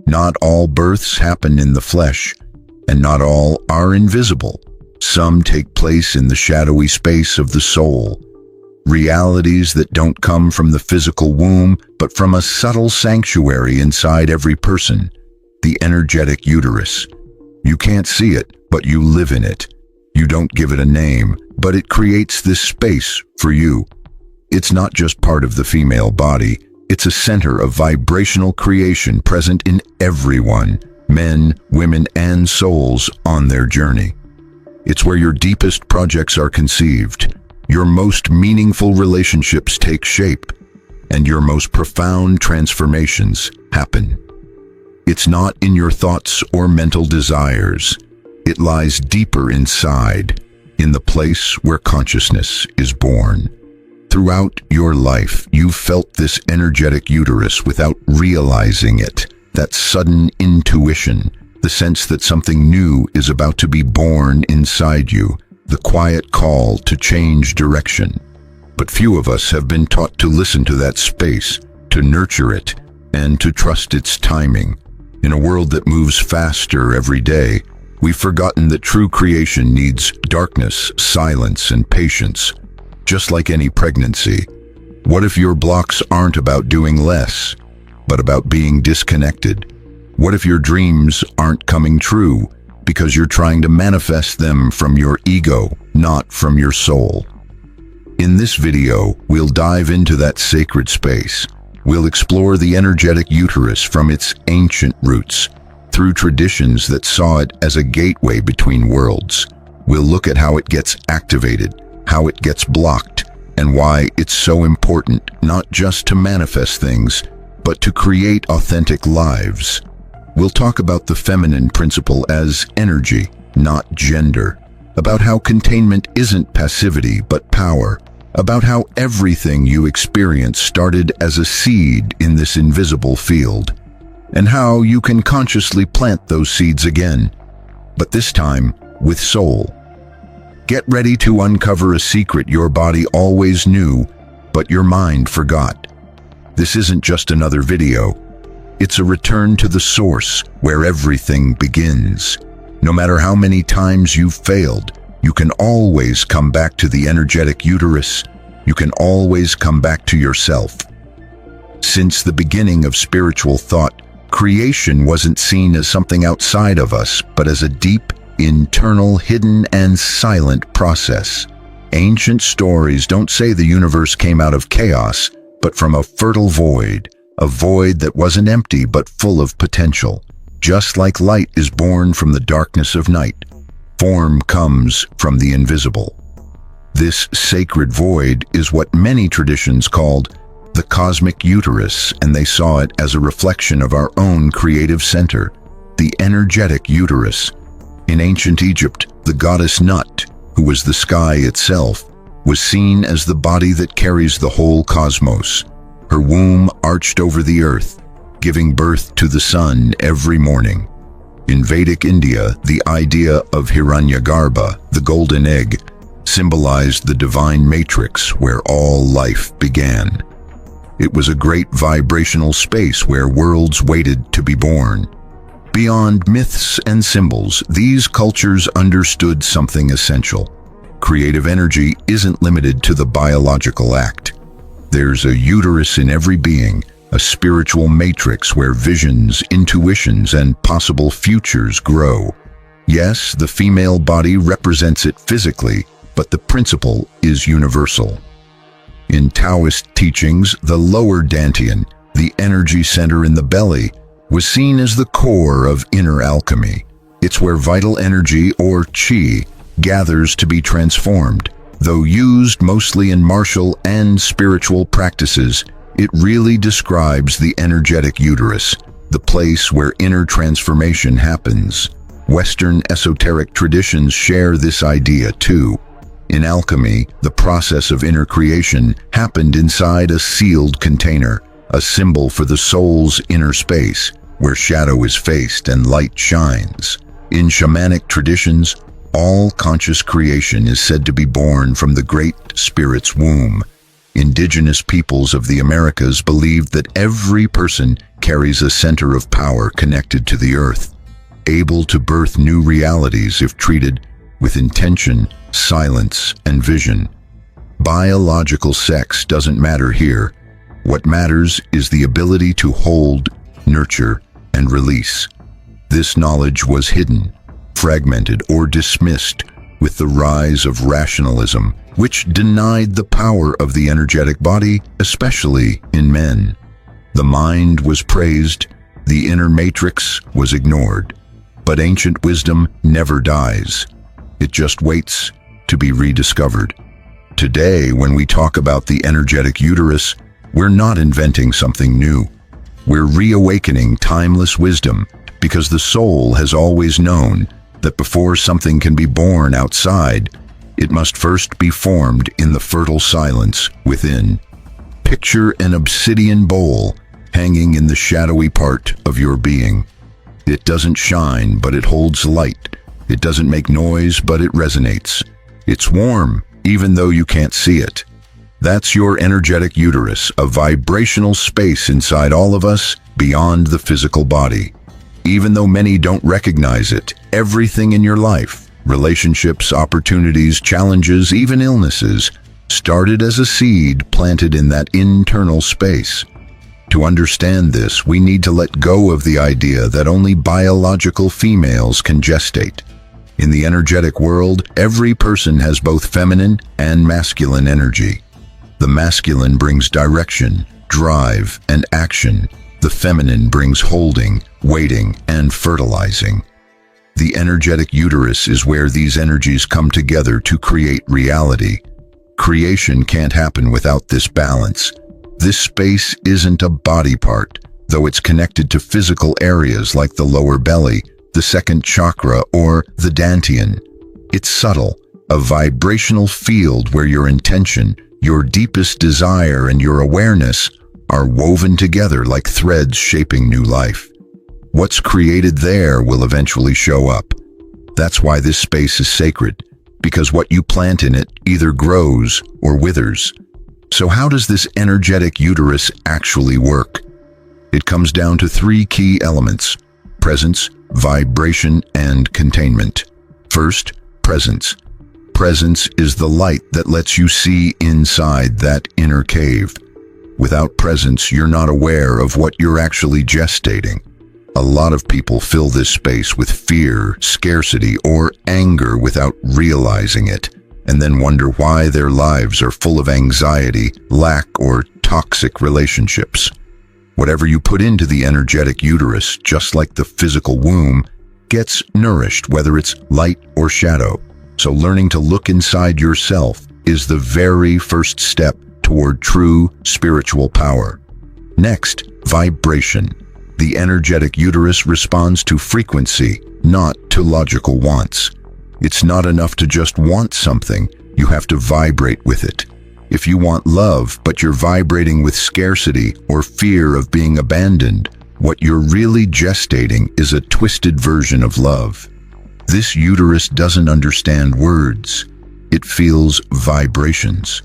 Not all births happen in the flesh, and not all are invisible. Some take place in the shadowy space of the soul. Realities that don't come from the physical womb, but from a subtle sanctuary inside every person, the energetic uterus. You can't see it, but you live in it. You don't give it a name, but it creates this space for you. It's not just part of the female body, it's a center of vibrational creation present in everyone, men, women, and souls on their journey. It's where your deepest projects are conceived, your most meaningful relationships take shape, and your most profound transformations happen. It's not in your thoughts or mental desires. It lies deeper inside, in the place where consciousness is born. Throughout your life, you've felt this energetic uterus without realizing it, that sudden intuition, the sense that something new is about to be born inside you, the quiet call to change direction. But few of us have been taught to listen to that space, to nurture it, and to trust its timing. In a world that moves faster every day, we've forgotten that true creation needs darkness, silence, and patience. Just like any pregnancy, what if your blocks aren't about doing less, but about being disconnected? What if your dreams aren't coming true because you're trying to manifest them from your ego, not from your soul? In this video, we'll dive into that sacred space. We'll explore the energetic uterus from its ancient roots, through traditions that saw it as a gateway between worlds. We'll look at how it gets activated, how it gets blocked, and why it's so important not just to manifest things, but to create authentic lives. We'll talk about the feminine principle as energy, not gender, about how containment isn't passivity but power, about how everything you experience started as a seed in this invisible field, and how you can consciously plant those seeds again, but this time with soul. Get ready to uncover a secret your body always knew, but your mind forgot. This isn't just another video. It's a return to the source where everything begins. No matter how many times you've failed, you can always come back to the energetic uterus. You can always come back to yourself. Since the beginning of spiritual thought, creation wasn't seen as something outside of us, but as a deep, internal, hidden, and silent process. Ancient stories don't say the universe came out of chaos, but from a fertile void, a void that wasn't empty but full of potential. Just like light is born from the darkness of night, form comes from the invisible. This sacred void is what many traditions called the cosmic uterus, and they saw it as a reflection of our own creative center, the energetic uterus. In ancient Egypt, the goddess Nut, who was the sky itself, was seen as the body that carries the whole cosmos. Her womb arched over the earth, giving birth to the sun every morning. In Vedic India, the idea of Hiranyagarbha, the golden egg, symbolized the divine matrix where all life began. It was a great vibrational space where worlds waited to be born. Beyond myths and symbols, these cultures understood something essential. Creative energy isn't limited to the biological act. There's a uterus in every being, a spiritual matrix where visions, intuitions, and possible futures grow. Yes, the female body represents it physically, but the principle is universal. In Taoist teachings, the lower dantian, the energy center in the belly, was seen as the core of inner alchemy. It's where vital energy, or qi, gathers to be transformed. Though used mostly in martial and spiritual practices, it really describes the energetic uterus, the place where inner transformation happens. Western esoteric traditions share this idea too. In alchemy, the process of inner creation happened inside a sealed container, a symbol for the soul's inner space, where shadow is faced and light shines. In shamanic traditions, all conscious creation is said to be born from the Great Spirit's womb. indigenous peoples of the Americas believed that every person carries a center of power connected to the earth, able to birth new realities if treated with intention, silence, and vision. Biological sex doesn't matter here. What matters is the ability to hold, nurture, and release. This knowledge was hidden, fragmented, or dismissed with the rise of rationalism, which denied the power of the energetic body, especially in men. The mind was praised, the inner matrix was ignored. But ancient wisdom never dies. It just waits to be rediscovered. Today, when we talk about the energetic uterus, we're not inventing something new. We're reawakening timeless wisdom, because the soul has always known that before something can be born outside, it must first be formed in the fertile silence within. Picture an obsidian bowl hanging in the shadowy part of your being. It doesn't shine, but it holds light. It doesn't make noise, but it resonates. It's warm, even though you can't see it. That's your energetic uterus, a vibrational space inside all of us, beyond the physical body. Even though many don't recognize it, everything in your life, relationships, opportunities, challenges, even illnesses, started as a seed planted in that internal space. To understand this, we need to let go of the idea that only biological females can gestate. In the energetic world, every person has both feminine and masculine energy. The masculine brings direction, drive, and action. The feminine brings holding, waiting, and fertilizing. The energetic uterus is where these energies come together to create reality. Creation can't happen without this balance. This space isn't a body part, though it's connected to physical areas like the lower belly, the second chakra, or the dantian. It's subtle, a vibrational field where your intention, your deepest desire, and your awareness are woven together like threads shaping new life. What's created there will eventually show up. That's why this space is sacred, because what you plant in it either grows or withers. So how does this energetic uterus actually work? It comes down to three key elements: presence, vibration, and containment. First, presence. Presence is the light that lets you see inside that inner cave. Without presence, you're not aware of what you're actually gestating. A lot of people fill this space with fear, scarcity, or anger without realizing it, and then wonder why their lives are full of anxiety, lack, or toxic relationships. Whatever you put into the energetic uterus, just like the physical womb, gets nourished, whether it's light or shadow. So learning to look inside yourself is the very first step toward true spiritual power. Next, vibration. The energetic uterus responds to frequency, not to logical wants. It's not enough to just want something, you have to vibrate with it. If you want love, but you're vibrating with scarcity or fear of being abandoned, what you're really gestating is a twisted version of love. This uterus doesn't understand words. It feels vibrations.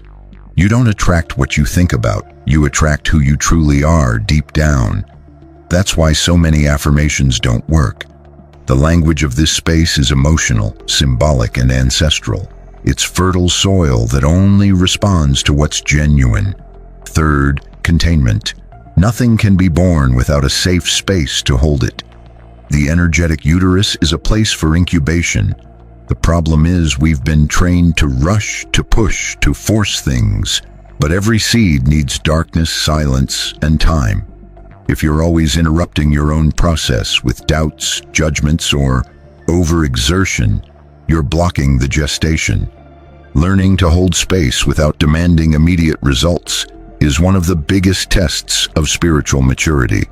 You don't attract what you think about, you attract who you truly are deep down. That's why so many affirmations don't work. The language of this space is emotional, symbolic, and ancestral. It's fertile soil that only responds to what's genuine. Third, containment. Nothing can be born without a safe space to hold it. The energetic uterus is a place for incubation. The problem is we've been trained to rush, to push, to force things. But every seed needs darkness, silence, and time. If you're always interrupting your own process with doubts, judgments, or overexertion, you're blocking the gestation. Learning to hold space without demanding immediate results is one of the biggest tests of spiritual maturity.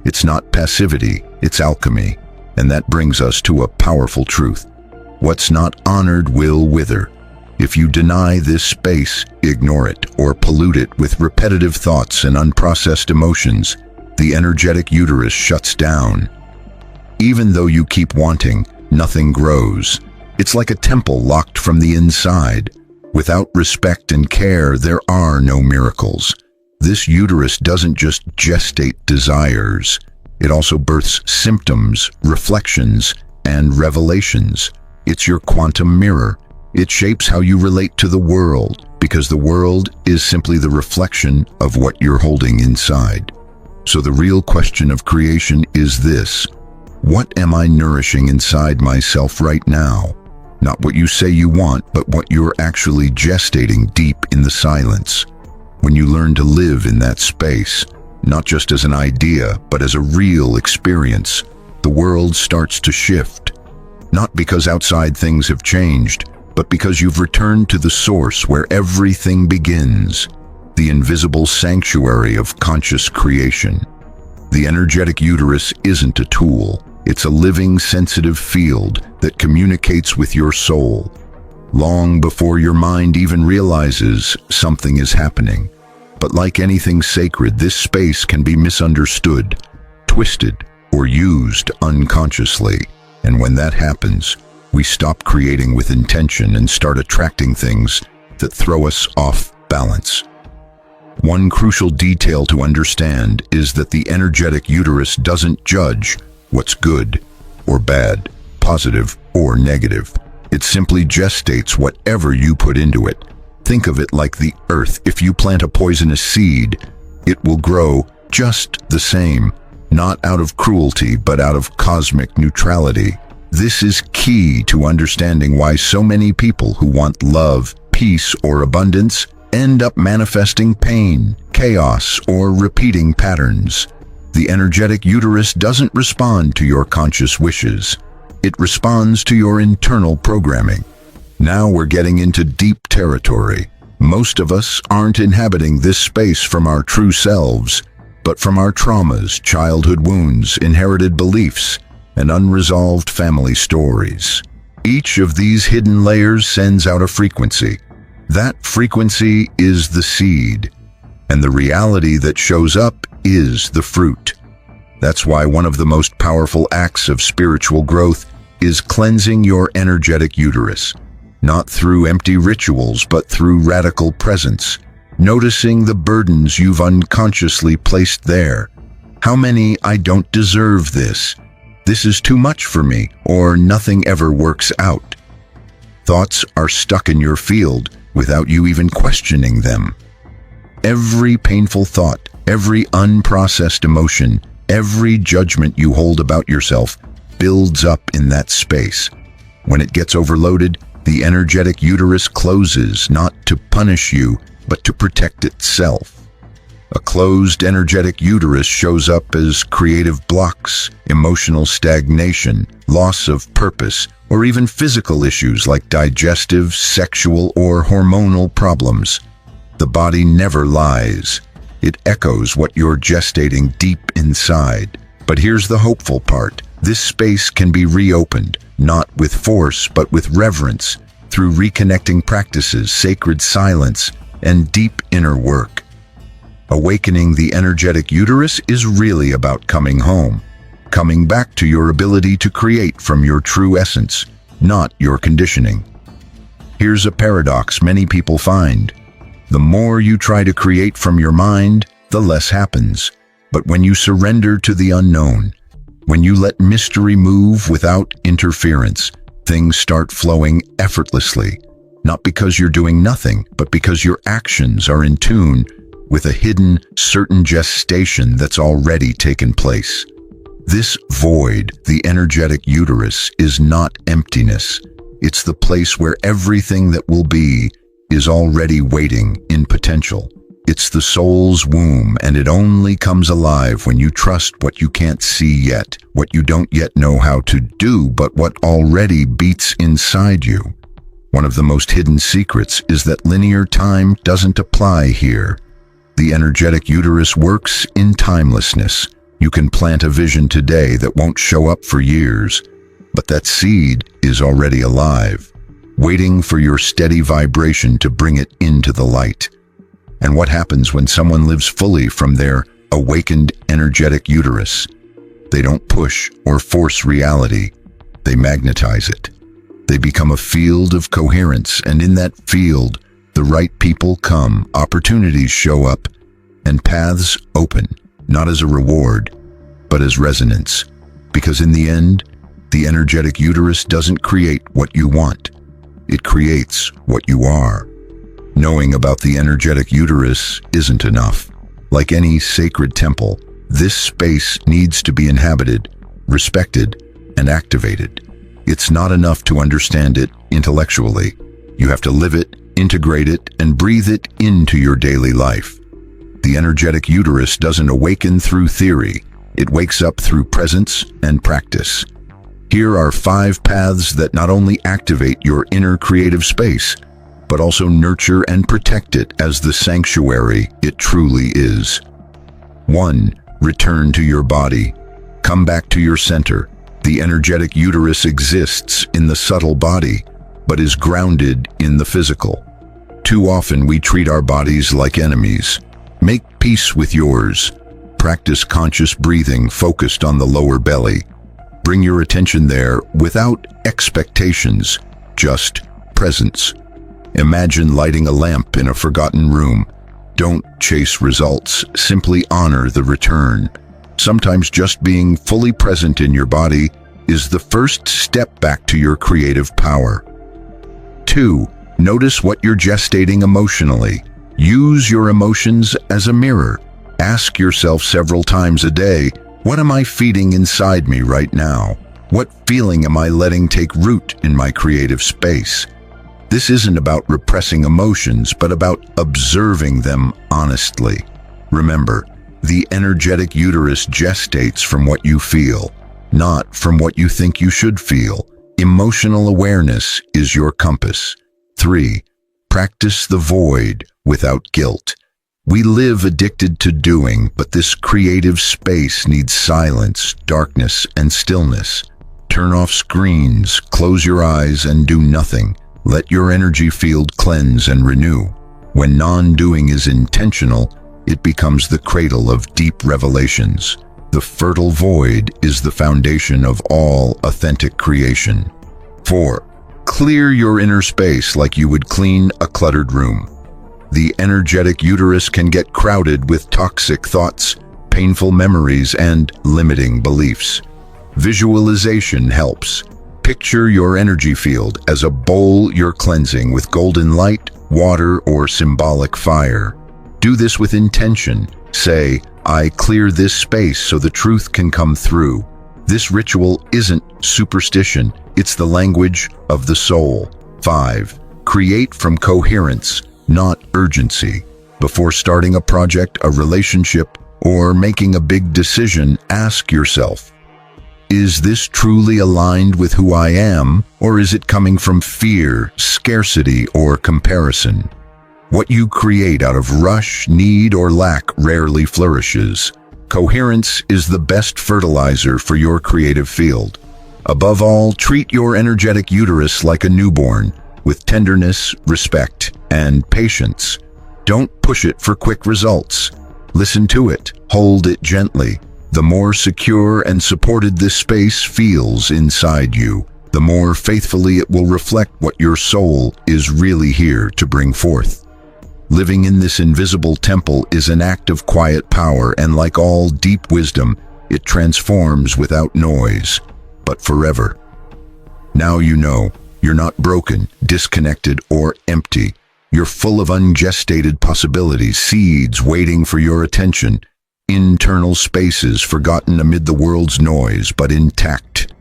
It's not passivity, it's alchemy, and that brings us to a powerful truth. What's not honored will wither. If you deny this space, ignore it, or pollute it with repetitive thoughts and unprocessed emotions, the energetic uterus shuts down. Even though you keep wanting, nothing grows. It's like a temple locked from the inside. Without respect and care, there are no miracles. This uterus doesn't just gestate desires. It also births symptoms, reflections, and revelations. It's your quantum mirror. It shapes how you relate to the world, because the world is simply the reflection of what you're holding inside. So the real question of creation is this: what am I nourishing inside myself right now? Not what you say you want, but what you're actually gestating deep in the silence. When you learn to live in that space, not just as an idea, but as a real experience, the world starts to shift. Not because outside things have changed, but because you've returned to the source where everything begins, the invisible sanctuary of conscious creation. The energetic uterus isn't a tool. It's a living, sensitive field that communicates with your soul, long before your mind even realizes something is happening. But like anything sacred, this space can be misunderstood, twisted, or used unconsciously. And when that happens, we stop creating with intention and start attracting things that throw us off balance. One crucial detail to understand is that the energetic uterus doesn't judge what's good or bad, positive or negative. It simply gestates whatever you put into it. Think of it like the earth. If you plant a poisonous seed, it will grow just the same, not out of cruelty, but out of cosmic neutrality. This is key to understanding why so many people who want love, peace, or abundance end up manifesting pain, chaos, or repeating patterns. The energetic uterus doesn't respond to your conscious wishes. It responds to your internal programming. Now we're getting into deep territory. Most of us aren't inhabiting this space from our true selves, but from our traumas, childhood wounds, inherited beliefs, and unresolved family stories. Each of these hidden layers sends out a frequency. That frequency is the seed, and the reality that shows up is the fruit. That's why one of the most powerful acts of spiritual growth is cleansing your energetic uterus. Not through empty rituals, but through radical presence, noticing the burdens you've unconsciously placed there. How many "I don't deserve this," "this is too much for me," or "nothing ever works out" thoughts are stuck in your field without you even questioning them. Every painful thought, every unprocessed emotion, every judgment you hold about yourself builds up in that space. When it gets overloaded, the energetic uterus closes, not to punish you, but to protect itself. A closed energetic uterus shows up as creative blocks, emotional stagnation, loss of purpose, or even physical issues like digestive, sexual, or hormonal problems. The body never lies. It echoes what you're gestating deep inside. But here's the hopeful part. This space can be reopened, not with force, but with reverence, through reconnecting practices, sacred silence, and deep inner work. Awakening the energetic uterus is really about coming home, coming back to your ability to create from your true essence, not your conditioning. Here's a paradox many people find. The more you try to create from your mind, the less happens. But when you surrender to the unknown, when you let mystery move without interference, things start flowing effortlessly, not because you're doing nothing, but because your actions are in tune with a hidden, certain gestation that's already taken place. This void, the energetic uterus, is not emptiness. It's the place where everything that will be is already waiting in potential. It's the soul's womb, and it only comes alive when you trust what you can't see yet, what you don't yet know how to do, but what already beats inside you. One of the most hidden secrets is that linear time doesn't apply here. The energetic uterus works in timelessness. You can plant a vision today that won't show up for years, but that seed is already alive, waiting for your steady vibration to bring it into the light. And what happens when someone lives fully from their awakened energetic uterus? They don't push or force reality. They magnetize it. They become a field of coherence, and in that field, The right people come, opportunities show up, and paths open, not as a reward, but as resonance. Because in the end, the energetic uterus doesn't create what you want. It creates what you are. Knowing about the energetic uterus isn't enough. Like any sacred temple, this space needs to be inhabited, respected, and activated. It's not enough to understand it intellectually. You have to live it, integrate it, and breathe it into your daily life. The energetic uterus doesn't awaken through theory. It wakes up through presence and practice. Here are 5 paths that not only activate your inner creative space, but also nurture and protect it as the sanctuary it truly is. 1. Return to your body. Come back to your center. The energetic uterus exists in the subtle body, but is grounded in the physical. Too often we treat our bodies like enemies. Make peace with yours. Practice conscious breathing focused on the lower belly. Bring your attention there without expectations, just presence. Imagine lighting a lamp in a forgotten room. Don't chase results, simply honor the return. Sometimes just being fully present in your body is the first step back to your creative power. 2. Notice what you're gestating emotionally. Use your emotions as a mirror. Ask yourself several times a day, what am I feeding inside me right now? What feeling am I letting take root in my creative space? This isn't about repressing emotions, but about observing them honestly. Remember, the energetic uterus gestates from what you feel, not from what you think you should feel. Emotional awareness is your compass. 3. Practice the void without guilt. We live addicted to doing, but this creative space needs silence, darkness, and stillness. Turn off screens, close your eyes, and do nothing. Let your energy field cleanse and renew. When non-doing is intentional, it becomes the cradle of deep revelations. The fertile void is the foundation of all authentic creation. 4. Clear your inner space like you would clean a cluttered room. The energetic uterus can get crowded with toxic thoughts, painful memories, and limiting beliefs. Visualization helps. Picture your energy field as a bowl you're cleansing with golden light, water, or symbolic fire. Do this with intention. Say, I clear this space so the truth can come through. This ritual isn't superstition, it's the language of the soul. 5. Create from coherence, not urgency. Before starting a project, a relationship, or making a big decision, ask yourself, is this truly aligned with who I am, or is it coming from fear, scarcity, or comparison? What you create out of rush, need, or lack rarely flourishes. Coherence is the best fertilizer for your creative field. Above all, treat your energetic uterus like a newborn, with tenderness, respect, and patience. Don't push it for quick results. Listen to it, hold it gently. The more secure and supported this space feels inside you, the more faithfully it will reflect what your soul is really here to bring forth. Living in this invisible temple is an act of quiet power, and like all deep wisdom, it transforms without noise, but forever. Now you know, you're not broken, disconnected, or empty. You're full of ungestated possibilities, seeds waiting for your attention, internal spaces forgotten amid the world's noise, but intact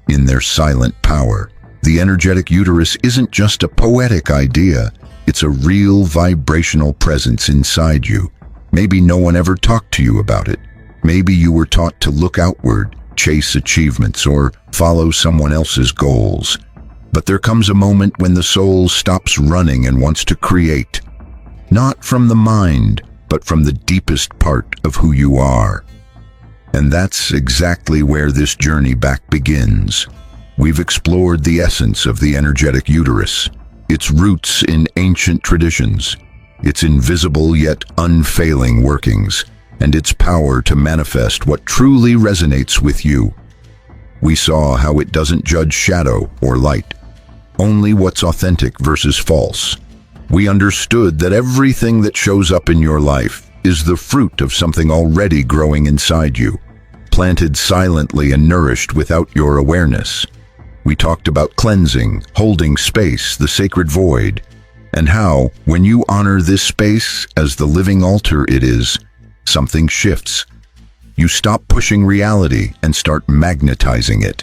in their silent power. The energetic uterus isn't just a poetic idea, it's a real vibrational presence inside you. Maybe no one ever talked to you about it. Maybe you were taught to look outward, chase achievements, or follow someone else's goals. But there comes a moment when the soul stops running and wants to create, not from the mind, but from the deepest part of who you are. And that's exactly where this journey back begins. We've explored the essence of the energetic uterus, its roots in ancient traditions, its invisible yet unfailing workings, and its power to manifest what truly resonates with you. We saw how it doesn't judge shadow or light, only what's authentic versus false, we understood that everything that shows up in your life is the fruit of something already growing inside you, planted silently and nourished without your awareness. We talked about cleansing, holding space, the sacred void, and how, when you honor this space as the living altar it is, something shifts. You stop pushing reality and start magnetizing it.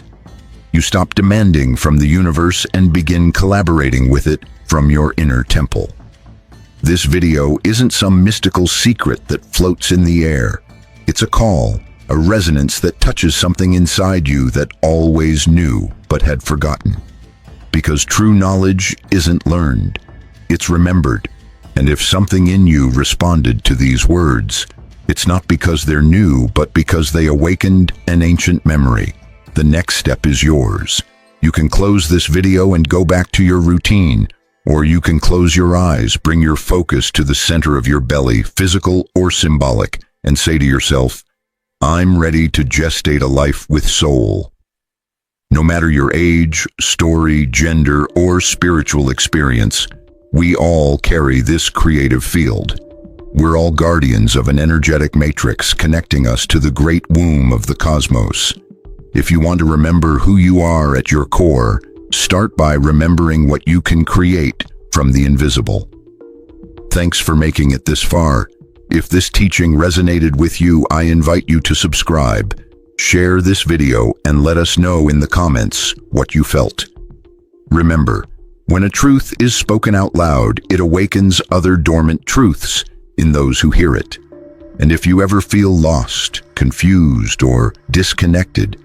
You stop demanding from the universe and begin collaborating with it from your inner temple. This video isn't some mystical secret that floats in the air. It's a call, a resonance that touches something inside you that always knew but had forgotten. Because true knowledge isn't learned, it's remembered. And if something in you responded to these words, it's not because they're new, but because they awakened an ancient memory. The next step is yours. You can close this video and go back to your routine, or you can close your eyes, bring your focus to the center of your belly, physical or symbolic, and say to yourself, I'm ready to gestate a life with soul. No matter your age, story, gender, or spiritual experience, we all carry this creative field. We're all guardians of an energetic matrix connecting us to the great womb of the cosmos. If you want to remember who you are at your core, start by remembering what you can create from the invisible. Thanks for making it this far. If this teaching resonated with you, I invite you to subscribe, share this video, and let us know in the comments what you felt. Remember, when a truth is spoken out loud, it awakens other dormant truths in those who hear it. And if you ever feel lost, confused, or disconnected,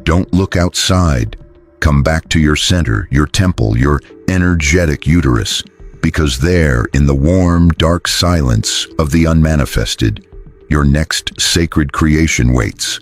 don't look outside. Come back to your center, your temple, your energetic uterus, because there, in the warm, dark silence of the unmanifested, your next sacred creation waits.